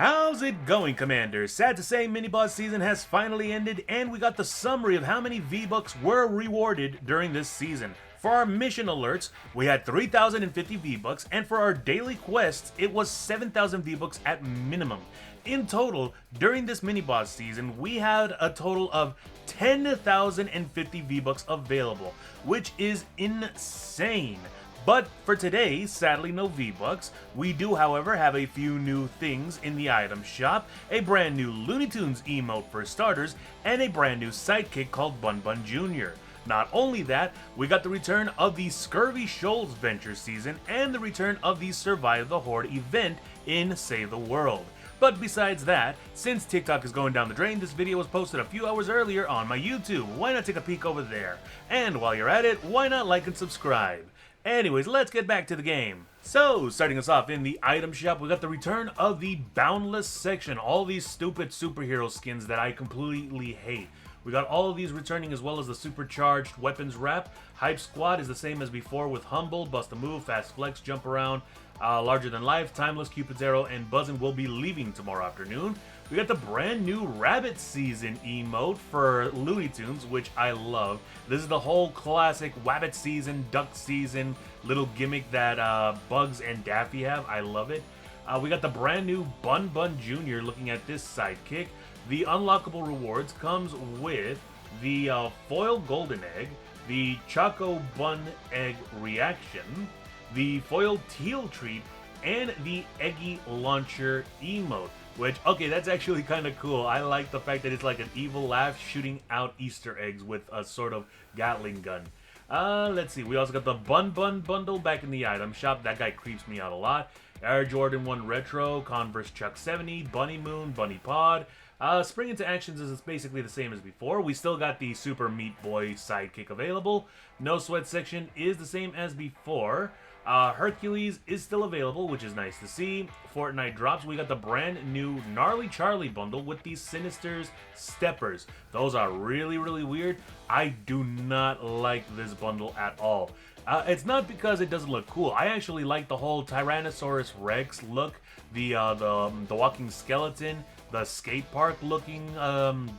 How's it going, Commander? Sad to say, mini-boss season has finally ended, and we got the summary of how many V-Bucks were rewarded during this season. For our mission alerts, we had 3,050 V-Bucks, and for our daily quests, it was 7,000 V-Bucks at minimum. In total, during this mini-boss season, we had a total of 10,050 V-Bucks available, which is insane. But for today, sadly no V-Bucks. We do, however, have a few new things in the item shop, a brand new Looney Tunes emote for starters, and a brand new sidekick called Bun Bun Jr. Not only that, we got the return of the Scurvy Shoals Venture season and the return of the Survive the Horde event in Save the World. But besides that, since TikTok is going down the drain, this video was posted a few hours earlier on my YouTube. Why not take a peek over there? And while you're at it, why not like and subscribe? Anyways, let's get back to the game. So, starting us off in the item shop, we got the return of the Boundless section. All these stupid superhero skins that I completely hate. We got all of these returning, as well as the supercharged weapons wrap. Hype Squad is the same as before with Humble, Bust a Move, Fast Flex, Jump Around, Larger Than Life, Timeless, Cupid's Arrow, and Buzzin' will be leaving tomorrow afternoon. We got the brand new Rabbit Season emote for Looney Tunes, which I love. This is the whole classic Rabbit Season, Duck Season little gimmick that Bugs and Daffy have. I love it. We got the brand new Bun Bun Jr. looking at this sidekick. The unlockable rewards comes with the Foil Golden Egg, the Choco Bun Egg Reaction, the Foil Teal Treat, and the Eggy Launcher emote. Which, okay, that's actually kind of cool. I like the fact that it's like an evil laugh shooting out Easter eggs with a sort of Gatling gun. Let's see. We also got the Bun Bun bundle back in the item shop. That guy creeps me out a lot. Air Jordan 1 Retro, Converse Chuck 70, Bunny Moon, Bunny Pod. Spring into Actions is basically the same as before. We still got the Super Meat Boy sidekick available. No Sweat section is the same as before. Hercules is still available, which is nice to see. Fortnite drops. We got the brand new Gnarly Charlie bundle with these Sinister's Steppers. Those are really, really weird. I do not like this bundle at all. It's not because it doesn't look cool. I actually like the whole Tyrannosaurus Rex look, the walking skeleton, the skate park looking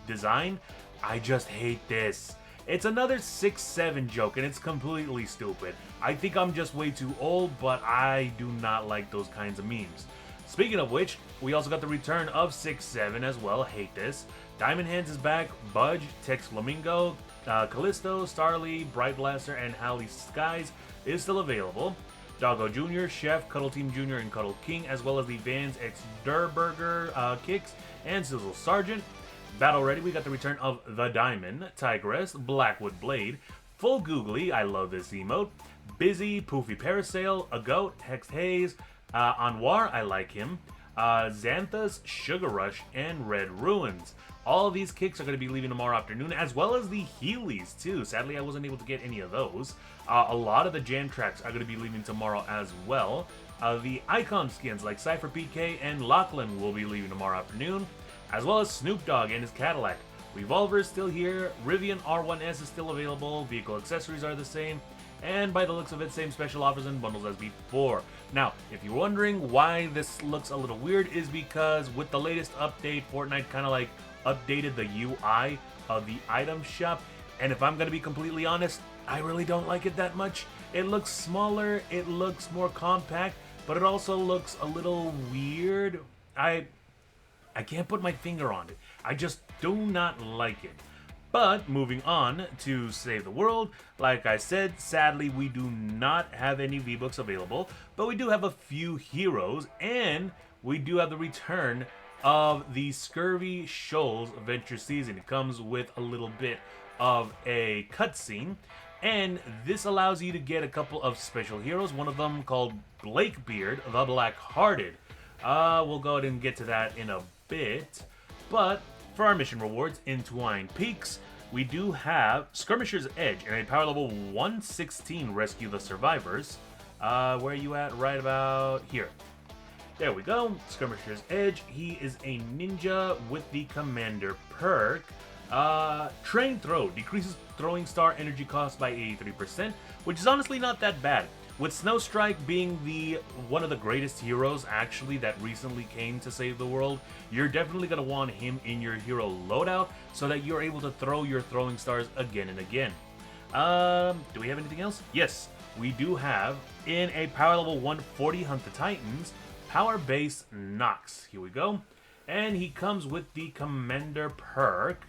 design. I just hate this. It's another 6-7 joke, and it's completely stupid. I think I'm just way too old, but I do not like those kinds of memes. Speaking of which, we also got the return of 6-7 as well. Hate this. Diamond Hands is back. Budge, Tex Flamingo, Callisto, Starly, Bright Blaster, and Halley Skies is still available. Doggo Jr., Chef, Cuddle Team Jr., and Cuddle King, as well as the Vans X Durburger kicks and Sizzle Sergeant. Battle Ready, we got the return of The Diamond, Tigress, Blackwood Blade, Full Googly, I love this emote, Busy, Poofy Parasail, A Goat, Hexed Haze, Anwar, I like him, Xanthus, Sugar Rush, and Red Ruins. All of these kicks are going to be leaving tomorrow afternoon, as well as the Heelys too. Sadly, I wasn't able to get any of those. A lot of the Jam Tracks are going to be leaving tomorrow as well. The Icon skins like Cypher PK and Lachlan will be leaving tomorrow afternoon, as well as Snoop Dogg and his Cadillac. Revolver is still here, Rivian R1S is still available, vehicle accessories are the same, and by the looks of it, same special offers and bundles as before. Now, if you're wondering why this looks a little weird, is because with the latest update, Fortnite kind of like updated the UI of the item shop, and if I'm going to be completely honest, I really don't like it that much. It looks smaller, it looks more compact, but it also looks a little weird. I can't put my finger on it. I just do not like it. But moving on to Save the World, like I said, sadly we do not have any V-Bucks available, but we do have a few heroes, and we do have the return of the Scurvy Shoals Venture Season. It comes with a little bit of a cutscene, and this allows you to get a couple of special heroes, one of them called Blakebeard, the Black-Hearted. We'll go ahead and get to that in a bit, but for our mission rewards in Twine Peaks, we do have Skirmisher's Edge and a power level 116 Rescue the Survivors. Where are you at? Right about here. There we go. Skirmisher's Edge. He is a ninja with the Commander perk. Train Throw decreases throwing star energy cost by 83%, which is honestly not that bad. with Snowstrike being one of the greatest heroes actually that recently came to save the world, you're definitely going to want him in your hero loadout so that you're able to throw your throwing stars again and again. Do we have anything else? Yes, we do have, in a power level 140 Hunt the Titans, Power Base Nox. Here we go. And he comes with the Commander perk.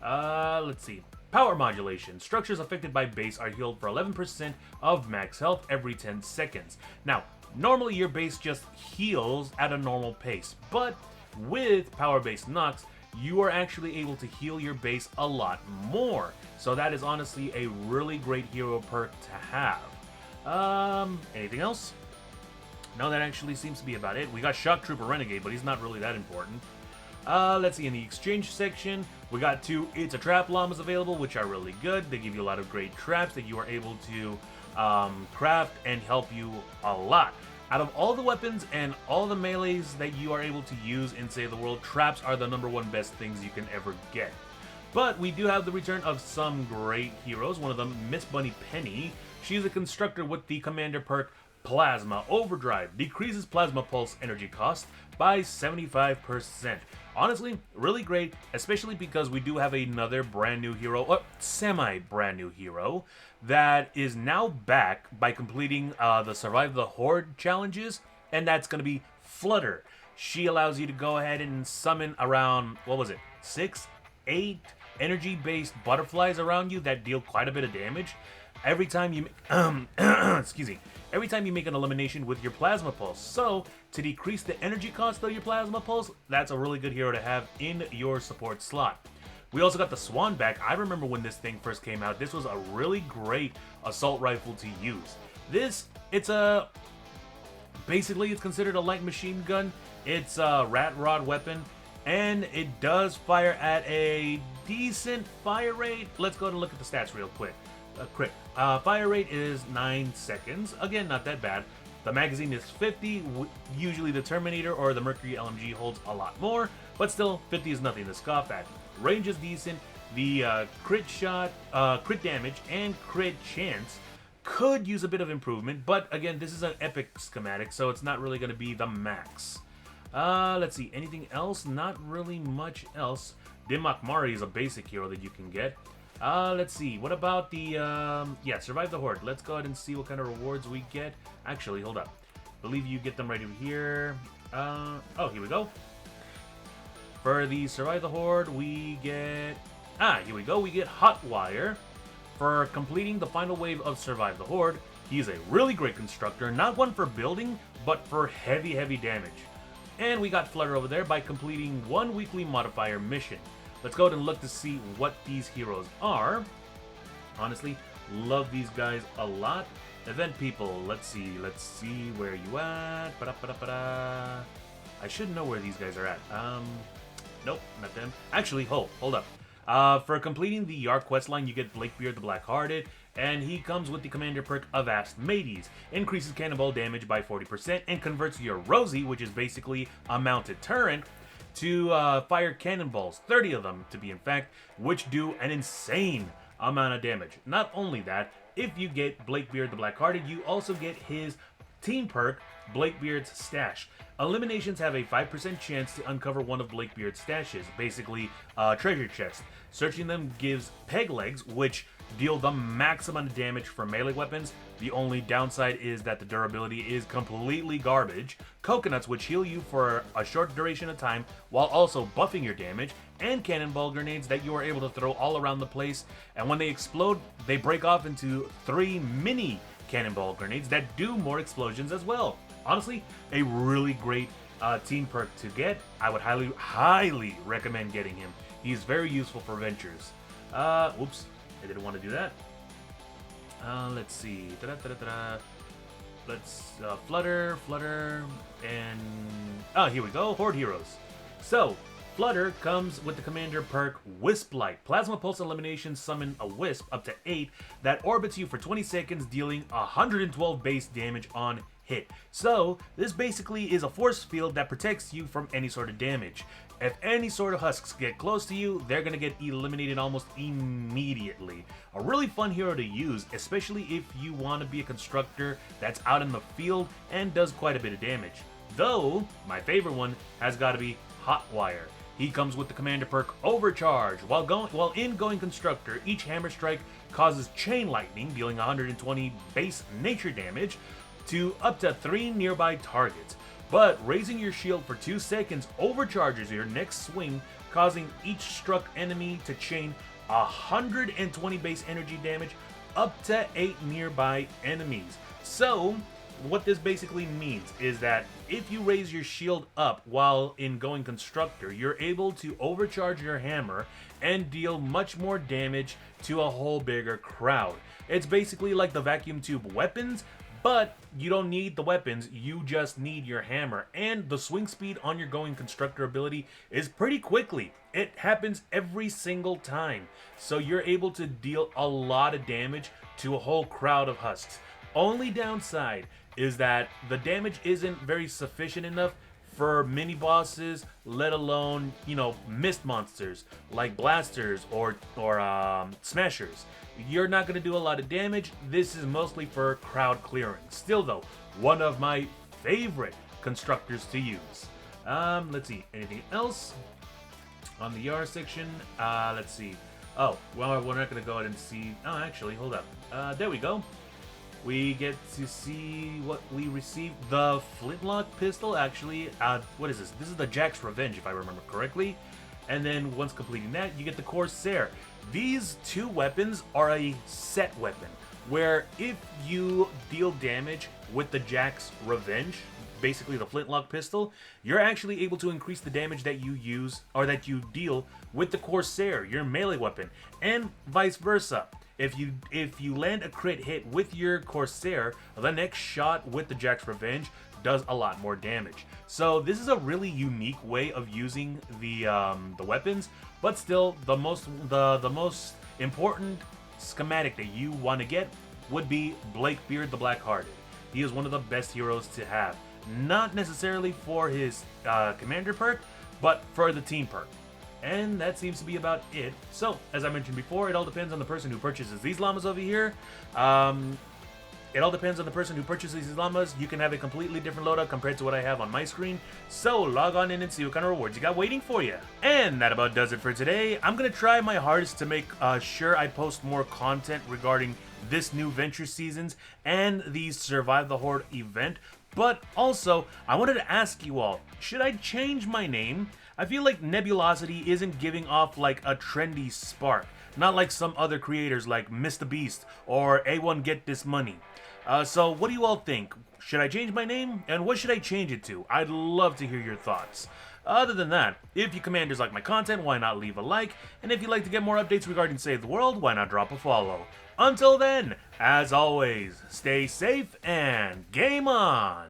Let's see. Power Modulation. Structures affected by base are healed for 11% of max health every 10 seconds. Now, normally your base just heals at a normal pace, but with Power Base Nox, you are actually able to heal your base a lot more. So that is honestly a really great hero perk to have. Anything else? No, that actually seems to be about it. We got Shock Trooper Renegade, but he's not really that important. Let's see, in the exchange section, we got 2 It's a Trap llamas available, which are really good. They give you a lot of great traps that you are able to craft and help you a lot. Out of all the weapons and all the melees that you are able to use in Save the World, traps are the #1 best things you can ever get. But we do have the return of some great heroes. One of them, Miss Bunny Penny. She's a constructor with the Commander perk Plasma Overdrive. Decreases Plasma Pulse energy cost by 75%. Honestly, really great, especially because we do have another brand new hero, or semi-brand new hero, that is now back by completing the Survive the Horde challenges, and that's going to be Flutter. She allows you to go ahead and summon around, 6, 8 energy-based butterflies around you that deal quite a bit of damage. Every time you every time you make an elimination with your Plasma Pulse. So, to decrease the energy cost of your Plasma Pulse, that's a really good hero to have in your support slot. We also got the Swan back. I remember when this thing first came out, this was a really great assault rifle to use. Basically it's considered a light machine gun. It's a rat rod weapon, and it does fire at a decent fire rate. Let's go and look at the stats real quick. Fire rate is 9 seconds. Again, not that bad. The magazine is 50. Usually the Terminator or the Mercury LMG holds a lot more, but still, 50 is nothing to scoff at. Range is decent. The crit shot, crit damage, and crit chance could use a bit of improvement, but again, this is an epic schematic, so it's not really going to be the max. Let's see, anything else? Not really much else. Dimmak Mari is a basic hero that you can get. Let's see, what about the, Survive the Horde. Let's go ahead and see what kind of rewards we get. Actually, hold up. Believe you get them right over here. Here we go. For the Survive the Horde, we get, here we go, we get Hotwire. For completing the final wave of Survive the Horde, he's a really great constructor, not one for building, but for heavy damage. And we got Flutter over there by completing 1 weekly modifier mission. Let's go ahead and look to see what these heroes are. Honestly, love these guys a lot. Event people, let's see where you at. I should know where these guys are at. Nope, not them. Actually, hold up. For completing the Yark questline, you get Blakebeard the Blackhearted, and he comes with the Commander perk Avast Mateys. Increases cannonball damage by 40% and converts your Rosie, which is basically a mounted turret, to fire cannonballs, 30 of them to be in fact, which do an insane amount of damage. Not only that, if you get Blakebeard the Blackhearted, you also get his team perk, Blakebeard's Stash. Eliminations have a 5% chance to uncover one of Blakebeard's stashes, basically a treasure chest. Searching them gives peg legs, which deal the max amount of damage for melee weapons. The only downside is that the durability is completely garbage. Coconuts, which heal you for a short duration of time while also buffing your damage, and cannonball grenades that you are able to throw all around the place. And when they explode, they break off into 3 mini cannonball grenades that do more explosions as well. Honestly, a really great team perk to get. I would highly recommend getting him. He's very useful for ventures. Whoops, I didn't want to do that. Let's see. Let's Flutter, and here we go. Horde heroes. So, Flutter comes with the commander perk Wisp Light. Plasma Pulse Elimination summon a Wisp up to 8 that orbits you for 20 seconds, dealing 112 base damage on hit. So this basically is a force field that protects you from any sort of damage. If any sort of husks get close to you, they're gonna get eliminated almost immediately. A really fun hero to use, especially if you want to be a constructor that's out in the field and does quite a bit of damage. Though, my favorite one has got to be Hotwire. He comes with the commander perk Overcharge. While in Going Constructor, each hammer strike causes chain lightning, dealing 120 base nature damage to up to 3 nearby targets. But raising your shield for 2 seconds overcharges your next swing, causing each struck enemy to chain 120 base energy damage up to 8 nearby enemies. So, what this basically means is that if you raise your shield up while in Going Constructor, you're able to overcharge your hammer and deal much more damage to a whole bigger crowd. It's basically like the vacuum tube weapons, but you don't need the weapons, you just need your hammer. And the swing speed on your Going Constructor ability is pretty quickly. It happens every single time. So you're able to deal a lot of damage to a whole crowd of husks. Only downside is that the damage isn't very sufficient enough for mini bosses, let alone, mist monsters like blasters or smashers. You're not going to do a lot of damage. This is mostly for crowd clearing. Still though, one of my favorite constructors to use. Let's see, anything else on the YAR section? Let's see. Oh, well, we're not going to go ahead and see. Oh, actually, hold up. There we go. We get to see what we received. The Flintlock pistol, actually. What is this? This is the Jack's Revenge, if I remember correctly. And then once completing that, you get the Corsair. These two weapons are a set weapon, where if you deal damage with the Jack's Revenge, basically the Flintlock pistol, you're actually able to increase the damage that you use, or that you deal with the Corsair, your melee weapon, and vice versa. If you land a crit hit with your Corsair, the next shot with the Jack's Revenge does a lot more damage. So this is a really unique way of using the weapons, but still the most important schematic that you want to get would be Blakebeard the Blackhearted. He is one of the best heroes to have, not necessarily for his commander perk, but for the team perk. And that seems to be about it. So, as I mentioned before, it all depends on the person who purchases these llamas over here. It all depends on the person who purchases these llamas. You can have a completely different loadout compared to what I have on my screen. So, log on in and see what kind of rewards you got waiting for you. And that about does it for today. I'm going to try my hardest to make sure I post more content regarding this new Venture Seasons and the Survive the Horde event. But also, I wanted to ask you all, should I change my name? I feel like Nebulosity isn't giving off like a trendy spark, not like some other creators like Mista Beast or A1 Get This Money. So what do you all think? Should I change my name? And what should I change it to? I'd love to hear your thoughts. Other than that, if you commanders like my content, why not leave a like? And if you'd like to get more updates regarding Save the World, why not drop a follow? Until then, as always, stay safe and game on!